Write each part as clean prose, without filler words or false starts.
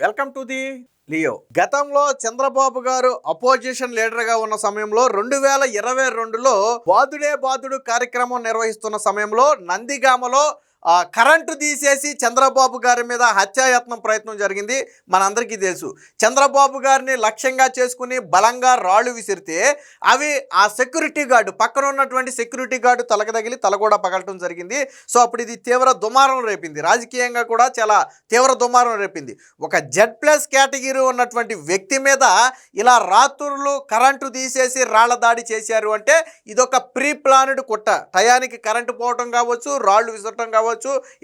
Welcome to the Leo. గతంలో చంద్రబాబు గారు opposition లీడర్గా ఉన్న సమయంలో 2022లో బాదుడే బాదుడు కార్యక్రమం నిర్వహిస్తున్న సమయంలో నందిగామలో కరెంటు తీసేసి చంద్రబాబు గారి మీద హత్యాయత్నం ప్రయత్నం జరిగింది. మనందరికీ తెలుసు. చంద్రబాబు గారిని లక్ష్యంగా చేసుకుని బలంగా రాళ్ళు విసిరితే అవి ఆ సెక్యూరిటీ గార్డు పక్కన ఉన్నటువంటి సెక్యూరిటీ గార్డు తలకు తగిలి తల కూడా పగలటం జరిగింది. సో అప్పుడు ఇది తీవ్ర దుమారం రేపింది. రాజకీయంగా కూడా చాలా తీవ్ర దుమారం రేపింది. ఒక Z+ కేటగిరీ ఉన్నటువంటి వ్యక్తి మీద ఇలా రాత్రులు కరెంటు తీసేసి రాళ్ల దాడి చేశారు అంటే ఇదొక ప్రీ ప్లాన్డ్ కుట్ర. టయానికి కరెంటు పోవటం కావచ్చు, రాళ్ళు విసరటం కావచ్చు,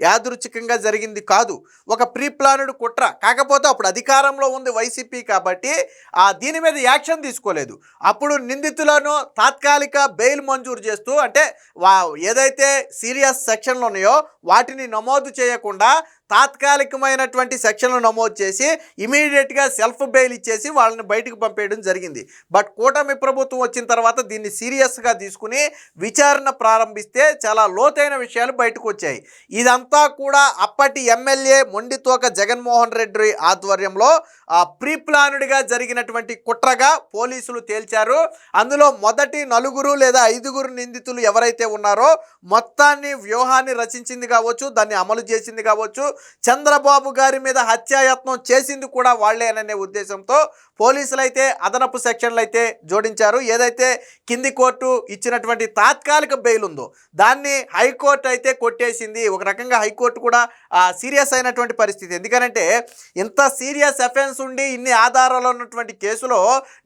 యాదృచ్ఛికంగా జరిగింది కాదు. ఒక ప్రీ ప్లాన్డ్ కుట్ర. కాకపోతే అప్పుడు అధికారంలో ఉంది వైసీపీ కాబట్టి దీని మీద యాక్షన్ తీసుకోలేదు. అప్పుడు నిందితులను తాత్కాలిక బెయిల్ మంజూరు చేస్తూ అంటే ఏదైతే సీరియస్ సెక్షన్లు ఉన్నాయో వాటిని నమోదు చేయకుండా తాత్కాలికమైనటువంటి సెక్షన్లు నమోదు చేసి ఇమీడియట్గా సెల్ఫ్ బెయిల్ ఇచ్చేసి వాళ్ళని బయటకు పంపేయడం జరిగింది. బట్ కూటమి ప్రభుత్వం వచ్చిన తర్వాత దీన్ని సీరియస్గా తీసుకుని విచారణ ప్రారంభిస్తే చాలా లోతైన విషయాలు బయటకు వచ్చాయి. ఇదంతా కూడా అప్పటి ఎమ్మెల్యే మొండితోక జగన్మోహన్ రెడ్డి ఆధ్వర్యంలో ప్రీ ప్లాన్డ్గా జరిగినటువంటి కుట్రగా పోలీసులు తేల్చారు. అందులో మొదటి 4 లేదా 5 నిందితులు ఎవరైతే ఉన్నారో మొత్తాన్ని వ్యూహాన్ని రచించింది కావచ్చు, దాన్ని అమలు చేసింది కావచ్చు, చంద్రబాబు గారి మీద హత్యాయత్నం చేసింది కూడా వాళ్లేననే ఉద్దేశంతో పోలీసులు అయితే అదనపు సెక్షన్లు అయితే జోడించారు. ఏదైతే కింది కోర్టు ఇచ్చినటువంటి తాత్కాలిక బెయిల్ ఉందో దాన్ని హైకోర్టు అయితే కొట్టేసింది. ఒక రకంగా హైకోర్టు కూడా సీరియస్ అయినటువంటి పరిస్థితి. ఎందుకంటే ఇంత సీరియస్ అఫెన్స్ ఉండి ఇన్ని ఆధారాలు ఉన్నటువంటి కేసులో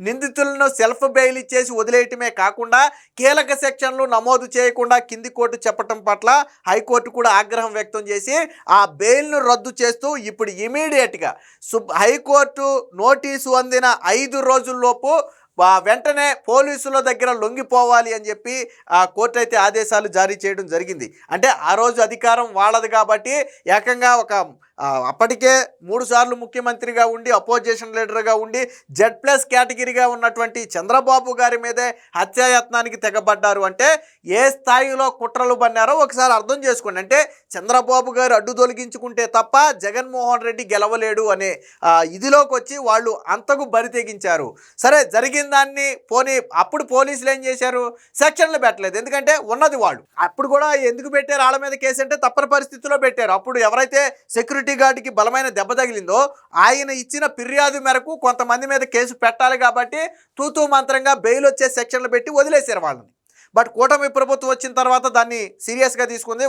నిందితులను సెల్ఫ్ బెయిల్ ఇచ్చేసి వదిలేయటమే కాకుండా కీలక సెక్షన్లు నమోదు చేయకుండా కింది కోర్టు చెప్పటం పట్ల హైకోర్టు కూడా ఆగ్రహం వ్యక్తం చేసి ఆ బెయిల్ను రద్దు చేస్తూ ఇప్పుడు ఇమీడియట్గా హైకోర్టు నోటీసు అందిన 5 రోజుల్లోపు వెంటనే పోలీసుల దగ్గర లొంగిపోవాలి అని చెప్పి కోర్టు అయితే ఆదేశాలు జారీ చేయడం జరిగింది. అంటే ఆ రోజు అధికారం వాళ్ళది కాబట్టి ఏకంగా అప్పటికే 3 సార్లు ముఖ్యమంత్రిగా ఉండి అపోజిషన్ లీడర్గా ఉండి Z+ కేటగిరీగా ఉన్నటువంటి చంద్రబాబు గారి మీదే హత్యాయత్నానికి తెగబడ్డారు. అంటే ఏ స్థాయిలో కుట్రలు పన్నారో ఒకసారి అర్థం చేసుకోండి. అంటే చంద్రబాబు గారు అడ్డు తొలగించుకుంటే తప్ప జగన్మోహన్ రెడ్డి గెలవలేడు అనే ఇదిలోకి వచ్చి వాళ్ళు అంతకు బరి తెగించారు. సరే, జరిగిన దాన్ని అప్పుడు పోలీసులు ఏం చేశారు? సెక్షన్లు పెట్టలేదు. ఎందుకంటే ఉన్నది వాళ్ళు. అప్పుడు కూడా ఎందుకు పెట్టారు వాళ్ళ మీద కేసు అంటే తప్పని పరిస్థితుల్లో పెట్టారు. అప్పుడు ఎవరైతే సెక్యూరిటీ గార్డుకి బలమైన దెబ్బ తగిలిందో ఆయన ఇచ్చిన ఫిర్యాదు మేరకు కొంతమంది మీద కేసు పెట్టాలి కాబట్టి తూతూ మంత్రంగా బెయిల్ వచ్చే సెక్షన్లు పెట్టి వదిలేశారు వాళ్ళని. బట్ కూటమి ప్రభుత్వం వచ్చిన తర్వాత దాన్ని సీరియస్గా తీసుకుంది.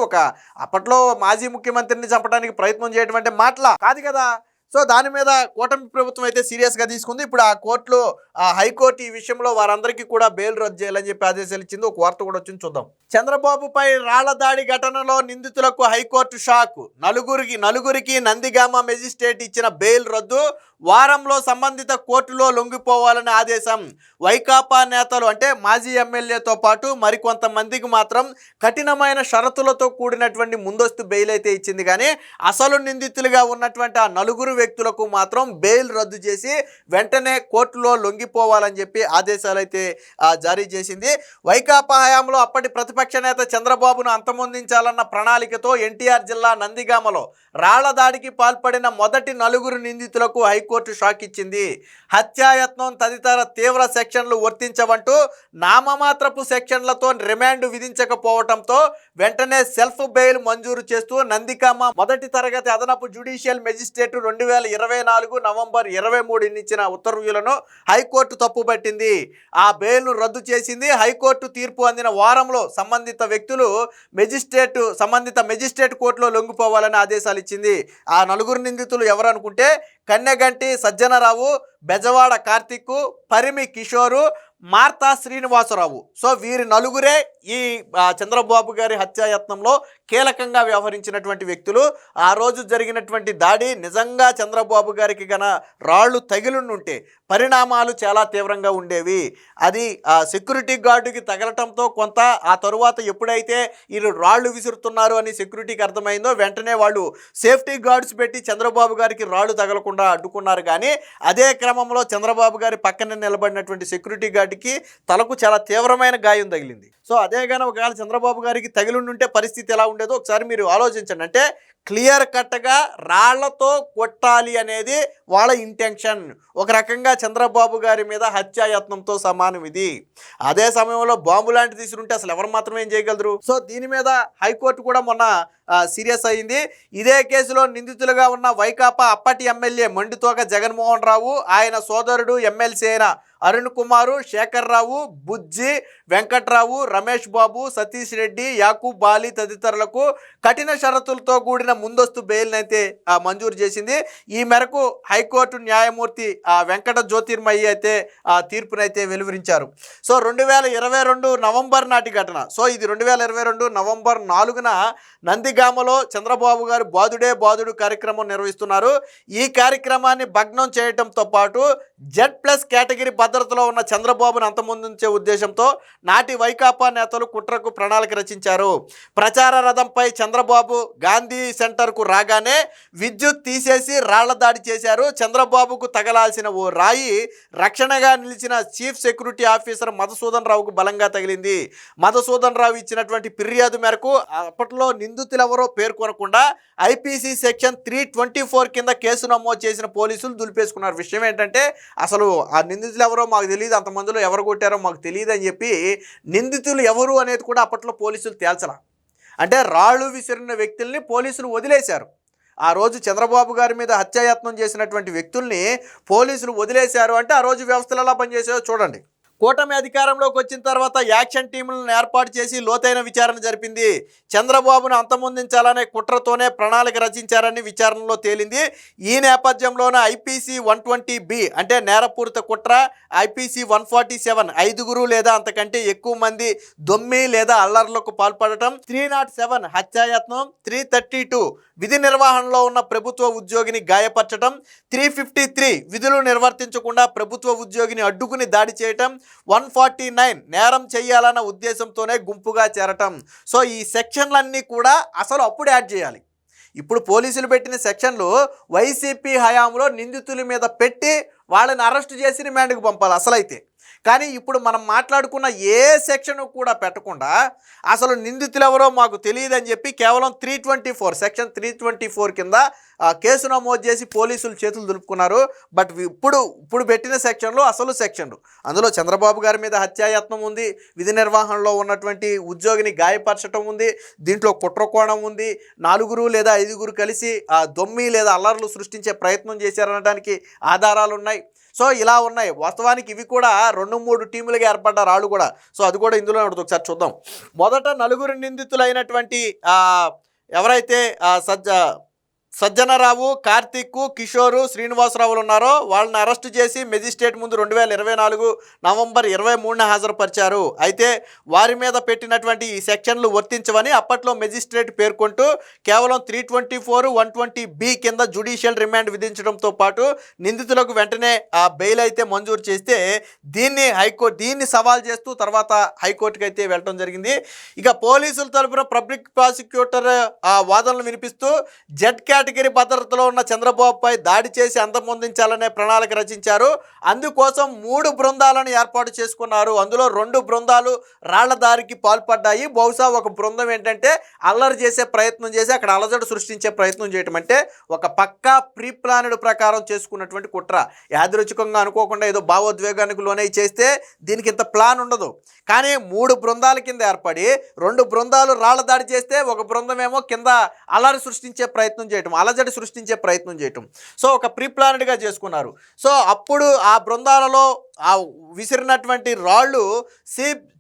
అప్పట్లో మాజీ ముఖ్యమంత్రిని చంపడానికి ప్రయత్నం చేయడం అంటే మాటలా కాదు కదా. సో దాని మీద కూటమి ప్రభుత్వం అయితే సీరియస్గా తీసుకుంది. ఇప్పుడు ఆ కోర్టులో హైకోర్టు ఈ విషయంలో వారందరికీ కూడా బెయిల్ రద్దు చేయాలని చెప్పి ఆదేశాలు ఇచ్చింది. ఒక వార్త కూడా వచ్చింది, చూద్దాం. చంద్రబాబుపై రాళ్ల దాడి ఘటనలో నిందితులకు హైకోర్టు షాక్. నలుగురికి నందిగామ మెజిస్ట్రేట్ ఇచ్చిన బెయిల్ రద్దు. వారంలో సంబంధిత కోర్టులో లొంగిపోవాలని ఆదేశం. వైకాపా నేతలు అంటే మాజీ ఎమ్మెల్యేతో పాటు మరికొంతమందికి మాత్రం కఠినమైన షరతులతో కూడినటువంటి ముందస్తు బెయిల్ అయితే ఇచ్చింది. కానీ అసలు నిందితులుగా ఉన్నటువంటి ఆ 4 వ్యక్తులకు మాత్రం బెయిల్ రద్దు చేసి వెంటనే కోర్టులో లొంగిపోవాలని చెప్పి ఆదేశాలు అయితే జారీ చేసింది. వైకాపా హయాంలో అప్పటి ప్రతిపక్ష నేత చంద్రబాబును అంతమొందించాలన్న ప్రణాళికతో ఎన్టీఆర్ జిల్లా నందిగామలో రాళ్ల దాడికి పాల్పడిన మొదటి 4 నిందితులకు హైకోర్టు షాక్ ఇచ్చింది. హత్యాయత్నం తదితర తీవ్ర సెక్షన్లు వర్తించవంటూ నామమాత్రపు సెక్షన్లతో రిమాండ్ విధించకపోవడంతో వెంటనే సెల్ఫ్ బెయిల్ మంజూరు చేస్తూ నందిగామ మొదటి తరగతి అదనపు జ్యుడిషియల్ మెజిస్ట్రేట్ 2024 నవంబర్ 23 ఇచ్చిన ఉత్తర్వులను హైకోర్టు తప్పుపట్టింది. ఆ బెయిల్ను రద్దు చేసింది. హైకోర్టు తీర్పు అందిన వారంలో సంబంధిత వ్యక్తులు సంబంధిత మెజిస్ట్రేట్ కోర్టులో లొంగిపోవాలని ఆదేశాలు ఇచ్చింది. ఆ 4 నిందితులు ఎవరు అనుకుంటే కన్నెగంటి సజ్జనరావు, బెజవాడ కార్తిక్, పరిమి కిషోరు, మార్తా శ్రీనివాసరావు. సో వీరి 4 ఈ చంద్రబాబు గారి హత్యాయత్నంలో కీలకంగా వ్యవహరించినటువంటి వ్యక్తులు. ఆ రోజు జరిగినటువంటి దాడి నిజంగా చంద్రబాబు గారికి రాళ్ళు తగిలిండుంటే పరిణామాలు చాలా తీవ్రంగా ఉండేవి. అది సెక్యూరిటీ గార్డుకి తగలటంతో కొంత, ఆ తరువాత ఎప్పుడైతే వీళ్ళు రాళ్ళు విసురుతున్నారు అని సెక్యూరిటీకి అర్థమైందో వెంటనే వాళ్ళు సేఫ్టీ గార్డ్స్ పెట్టి చంద్రబాబు గారికి రాళ్ళు తగలకుండా అడ్డుకున్నారు. కానీ అదే క్రమంలో చంద్రబాబు గారి పక్కన నిలబడినటువంటి సెక్యూరిటీ గార్డుకి తలకు చాలా తీవ్రమైన గాయం తగిలింది. సో అదే కానీ ఒకవేళ చంద్రబాబు గారికి తగిలిండుంటే పరిస్థితి ఎలా ఉండేదో ఒకసారి మీరు ఆలోచించండి. అంటే క్లియర్ కట్గా రాళ్లతో కొట్టాలి అనేది వాళ్ళ ఇంటెన్షన్. ఒక రకంగా చంద్రబాబు గారి మీద హత్యాయత్నంతో సమానం ఇది. అదే సమయంలో బాంబు లాంటి తీసుకుంటే అసలు ఎవరు మాత్రమే ఏం చేయగలరు. సో దీని మీద హైకోర్టు కూడా మొన్న సీరియస్ అయింది. ఇదే కేసులో నిందితులుగా ఉన్న వైకాపా అప్పటి ఎమ్మెల్యే మొండితోక జగన్మోహన్ రావు, ఆయన సోదరుడు ఎమ్మెల్సీ అయిన అరుణ్ కుమారు, శేఖర్ రావు, బుజ్జి, వెంకట్రావు, రమేష్ బాబు, సతీష్ రెడ్డి, యాకూబ్ బాలి తదితరులకు కఠిన షరతులతో కూడిన ముందస్తు బెయిల్ని అయితే మంజూరు చేసింది. ఈ మేరకు హైకోర్టు న్యాయమూర్తి వెంకట జ్యోతిర్మయి అయితే తీర్పునైతే వెలువరించారు. సో 2022 నవంబర్ నాటి ఘటన. సో ఇది 2022 నవంబర్ 4న నందిగామలో చంద్రబాబు గారు బాదుడే బాదుడు కార్యక్రమం నిర్వహిస్తున్నారు. ఈ కార్యక్రమాన్ని భగ్నం చేయడంతో పాటు Z+ కేటగిరీ భద్రతలో ఉన్న చంద్రబాబును అంతమొందించే ఉద్దేశంతో నాటి వైకాపా నేతలు కుట్రకు ప్రణాళిక రచించారు. ప్రచార రథంపై చంద్రబాబు గాంధీ సెంటర్కు రాగానే విద్యుత్ తీసేసి రాళ్ల దాడి చేశారు. చంద్రబాబుకు తగలాల్సిన ఓ రాయి రక్షణగా నిలిచిన చీఫ్ సెక్యూరిటీ ఆఫీసర్ మధుసూదన్ రావుకు బలంగా తగిలింది. మధుసూదన్ రావు ఇచ్చినటువంటి ఫిర్యాదు మేరకు అప్పట్లో నిందితులెవరో పేర్కొనకుండా ఐపీసీ సెక్షన్ 324 కింద కేసు నమోదు చేసిన పోలీసులు దులిపేసుకున్నారు. విషయం ఏంటంటే అసలు ఆ నిందితులు ఎవరో మాకు తెలియదు, అంతమందిలో ఎవరు కొట్టారో మాకు తెలియదు అని చెప్పి నిందితులు ఎవరు అనేది కూడా అప్పట్లో పోలీసులు తేల్చలా. అంటే రాళ్ళు విసిరిన వ్యక్తుల్ని పోలీసులు వదిలేశారు. ఆ రోజు చంద్రబాబు గారి మీద హత్యాయత్నం చేసినటువంటి వ్యక్తుల్ని పోలీసులు వదిలేశారు. అంటే ఆ రోజు వ్యవస్థలు ఎలా పనిచేసాయో చూడండి. కూటమి అధికారంలోకి వచ్చిన తర్వాత యాక్షన్ టీములను ఏర్పాటు చేసి లోతైన విచారణ జరిపింది. చంద్రబాబును అంతమొందించాలనే కుట్రతోనే ప్రణాళిక రచించారని విచారణలో తేలింది. ఈ నేపథ్యంలోనే ఐపీసీ 120B అంటే నేరపూరిత కుట్ర, ఐపీసీ 147 5గురు లేదా అంతకంటే ఎక్కువ మంది దొమ్మి లేదా అల్లర్లకు పాల్పడటం, 307 హత్యాయత్నం, 332 విధి నిర్వహణలో ఉన్న ప్రభుత్వ ఉద్యోగిని గాయపరచడం, 353 విధులు నిర్వర్తించకుండా ప్రభుత్వ ఉద్యోగిని అడ్డుకుని దాడి చేయటం, 149 నేరం చేయాలన్న ఉద్దేశంతోనే గుంపుగా చేరటం. సో ఈ సెక్షన్లన్నీ కూడా అసలు అప్పుడు యాడ్ చేయాలి. ఇప్పుడు పోలీసులు పెట్టిన సెక్షన్లు వైసీపీ హయాంలో నిందితుల మీద పెట్టి వాళ్ళని అరెస్ట్ చేసి రిమాండ్కి పంపాలి అసలైతే. కానీ ఇప్పుడు మనం మాట్లాడుకున్న ఏ సెక్షన్ కూడా పెట్టకుండా అసలు నిందితులు ఎవరో మాకు తెలియదని చెప్పి కేవలం 324 సెక్షన్ 324 కింద కేసు నమోదు చేసి పోలీసులు చేతులు దులుపుకున్నారు. బట్ ఇప్పుడు పెట్టిన సెక్షన్లు అసలు సెక్షన్లు, అందులో చంద్రబాబు గారి మీద హత్యాయత్నం ఉంది, విధి నిర్వహణలో ఉన్నటువంటి ఉద్యోగిని గాయపరచడం ఉంది, దీంట్లో కుట్రకోణం ఉంది, 4 లేదా 5 కలిసి దొమ్మి లేదా అల్లర్లు సృష్టించే ప్రయత్నం చేశారనడానికి ఆధారాలు ఉన్నాయి. సో ఇలా ఉన్నాయి. వాస్తవానికి ఇవి కూడా 2-3 టీములుగా ఏర్పడ్డ రాళ్ళు కూడా. సో అది కూడా ఇందులో ఉంటుంది, ఒకసారి చూద్దాం. మొదట 4 నిందితులైనటువంటి ఎవరైతే సజ్జనరావు, కార్తిక్, కిషోరు, శ్రీనివాసరావులు ఉన్నారో వాళ్ళని అరెస్టు చేసి మెజిస్ట్రేట్ ముందు 2024 నవంబర్ 23న హాజరుపరిచారు. అయితే వారి మీద పెట్టినటువంటి ఈ సెక్షన్లు వర్తించవని అప్పట్లో మెజిస్ట్రేట్ పేర్కొంటూ కేవలం 324, 120B కింద జ్యుడిషియల్ రిమాండ్ విధించడంతో పాటు నిందితులకు వెంటనే బెయిల్ అయితే మంజూరు చేస్తే దీన్ని సవాల్ చేస్తూ తర్వాత హైకోర్టుకి అయితే వెళ్ళడం జరిగింది. ఇక పోలీసుల తరపున పబ్లిక్ ప్రాసిక్యూటర్ వాదనలు వినిపిస్తూ Z కేటగిరీ భద్రతలో ఉన్న చంద్రబాబుపై దాడి చేసి అంతమొందించాలనే ప్రణాళిక రచించారు. అందుకోసం 3 బృందాలను ఏర్పాటు చేసుకున్నారు. అందులో 2 బృందాలు రాళ్ల దారికి పాల్పడ్డాయి. బహుశా ఒక బృందం ఏంటంటే అల్లరి చేసే ప్రయత్నం చేసి అక్కడ అలజడి సృష్టించే ప్రయత్నం చేయటం. అంటే ఒక పక్కా ప్రీ ప్లానెడ్ ప్రకారం చేసుకున్నటువంటి కుట్ర. యాదృచ్ఛికంగా అనుకోకుండా ఏదో భావోద్వేగానికి లోనే చేస్తే దీనికి ఇంత ప్లాన్ ఉండదు. కానీ 3 బృందాల కింద ఏర్పడి 2 బృందాలు రాళ్ల దాడి చేస్తే ఒక బృందం ఏమో కింద అల్లరి సృష్టించే ప్రయత్నం చేయటం, అలజడి సృష్టించే ప్రయత్నం చేయటం. సో ఒక ప్రీ ప్లానెడ్గా చేసుకున్నారు. సో అప్పుడు ఆ బృందాలలో విసిరినటువంటి రాళ్ళు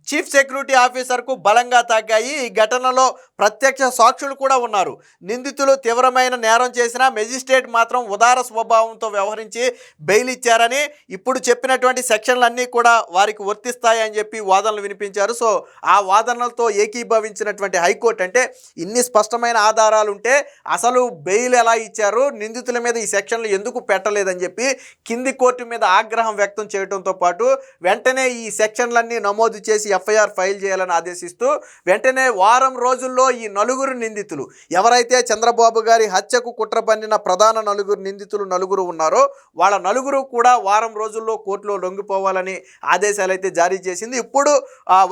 చీఫ్ సెక్యూరిటీ ఆఫీసర్కు బలంగా తాకాయి. ఈ ఘటనలో ప్రత్యక్ష సాక్షులు కూడా ఉన్నారు. నిందితులు తీవ్రమైన నేరం చేసినా మెజిస్ట్రేట్ మాత్రం ఉదార స్వభావంతో వ్యవహరించి బెయిల్ ఇచ్చారని, ఇప్పుడు చెప్పినటువంటి సెక్షన్లన్నీ కూడా వారికి వర్తిస్తాయని చెప్పి వాదనలు వినిపించారు. సో ఆ వాదనలతో ఏకీభవించినటువంటి హైకోర్టు అంటే ఇన్ని స్పష్టమైన ఆధారాలు ఉంటే అసలు బెయిల్ ఎలా ఇచ్చారు, నిందితుల మీద ఈ సెక్షన్లు ఎందుకు పెట్టలేదని చెప్పి కింది కోర్టు మీద ఆగ్రహం వ్యక్తం చేయడంతో పాటు వెంటనే ఈ సెక్షన్లన్నీ నమోదు చేసి ఎఫ్ఐఆర్ ఫైల్ చేయాలని ఆదేశిస్తూ వెంటనే వారం రోజుల్లో ఈ నలుగురు నిందితులు ఎవరైతే చంద్రబాబు గారి హత్యకు కుట్ర పన్నిన ప్రధాన నిందితులు ఉన్నారో వాళ్ళ నలుగురు కూడా వారం రోజుల్లో కోర్టులో లొంగిపోవాలని ఆదేశాలు అయితే జారీ చేసింది. ఇప్పుడు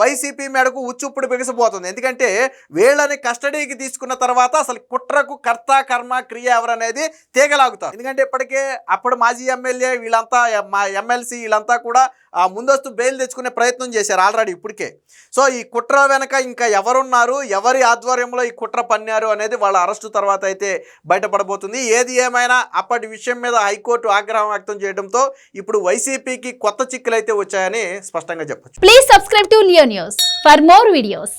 వైసీపీ మేడకు ఉచ్చుప్పుడు బిగిసిపోతుంది. ఎందుకంటే వీళ్ళని కస్టడీకి తీసుకున్న తర్వాత అసలు కుట్రకు కర్త కర్మ క్రియ ఎవరనేది తీగలాగుతారు. ఎందుకంటే ఇప్పటికే అప్పుడు మాజీ ఎమ్మెల్యే వీళ్ళంతా ఎమ్మెల్సీ వీళ్ళంతా కూడా ముందస్తు బెయిల్ తెచ్చుకునే ప్రయత్నం చేశారు ఆల్రెడీ ఇప్పటికే. సో ఈ కుట్ర వెనక ఇంకా ఎవరున్నారు, ఎవరి ఆధ్వర్యంలో ఈ కుట్ర పన్నారు అనేది వాళ్ళ అరెస్టు తర్వాత అయితే బయటపడబోతుంది. ఏది ఏమైనా అప్పటి విషయం మీద హైకోర్టు ఆగ్రహం వ్యక్తం చేయడంతో ఇప్పుడు వైసీపీకి కొత్త చిక్కులు అయితే వచ్చాయని స్పష్టంగా చెప్పొచ్చు. Please subscribe to Leo news for more videos.